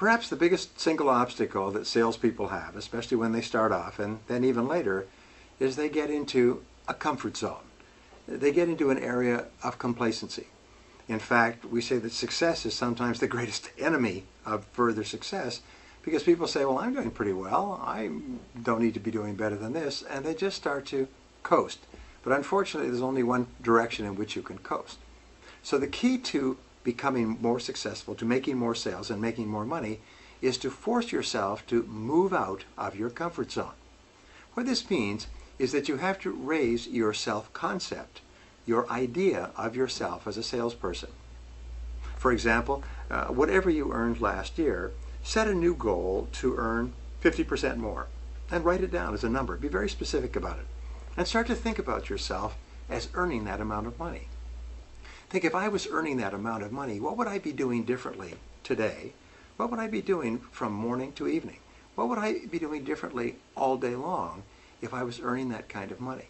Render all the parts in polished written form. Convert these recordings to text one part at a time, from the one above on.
Perhaps the biggest single obstacle that salespeople have, especially when they start off and then even later, is they get into a comfort zone. They get into an area of complacency. In fact, we say that success is sometimes the greatest enemy of further success because people say, well, I'm doing pretty well. I don't need to be doing better than this. And they just start to coast. But unfortunately, there's only one direction in which you can coast. So the key to becoming more successful, to making more sales and making more money, is to force yourself to move out of your comfort zone. What this means is that you have to raise your self-concept, your idea of yourself as a salesperson. For example, whatever you earned last year, set a new goal to earn 50% more and write it down as a number. Be very specific about it and start to think about yourself as earning that amount of money. Think, if I was earning that amount of money, what would I be doing differently today? What would I be doing from morning to evening? What would I be doing differently all day long if I was earning that kind of money?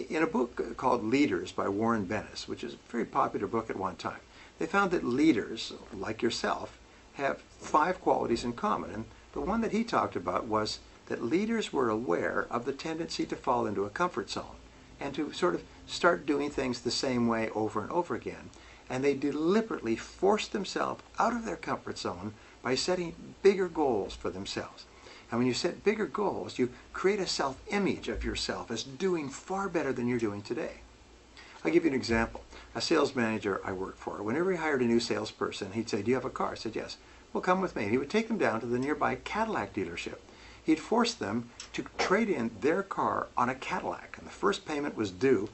In a book called Leaders by Warren Bennis, which is a very popular book at one time, they found that leaders, like yourself, have 5 qualities in common. And the one that he talked about was that leaders were aware of the tendency to fall into a comfort zone and to sort of start doing things the same way over and over again. And they deliberately forced themselves out of their comfort zone by setting bigger goals for themselves. And when you set bigger goals, you create a self-image of yourself as doing far better than you're doing today. I'll give you an example. A sales manager I worked for, whenever he hired a new salesperson, he'd say, do you have a car? I said, yes. Well, come with me. And he would take them down to the nearby Cadillac dealership. He'd force them to trade in their car on a Cadillac, and the first payment was due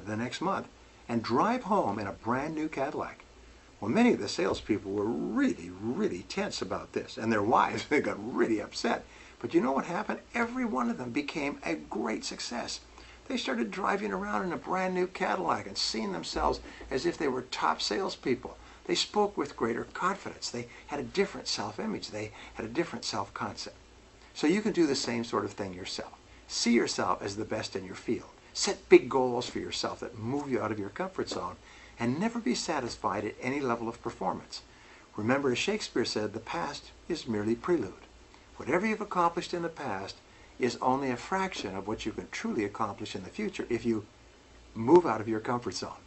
the next month, and drive home in a brand new Cadillac. Well, many of the salespeople were really, really tense about this, and their wives, they got really upset. But you know what happened? Every one of them became a great success. They started driving around in a brand new Cadillac and seeing themselves as if they were top salespeople. They spoke with greater confidence. They had a different self-image. They had a different self-concept. So you can do the same sort of thing yourself. See yourself as the best in your field. Set big goals for yourself that move you out of your comfort zone, and never be satisfied at any level of performance. Remember, as Shakespeare said, the past is merely prelude. Whatever you've accomplished in the past is only a fraction of what you can truly accomplish in the future if you move out of your comfort zone.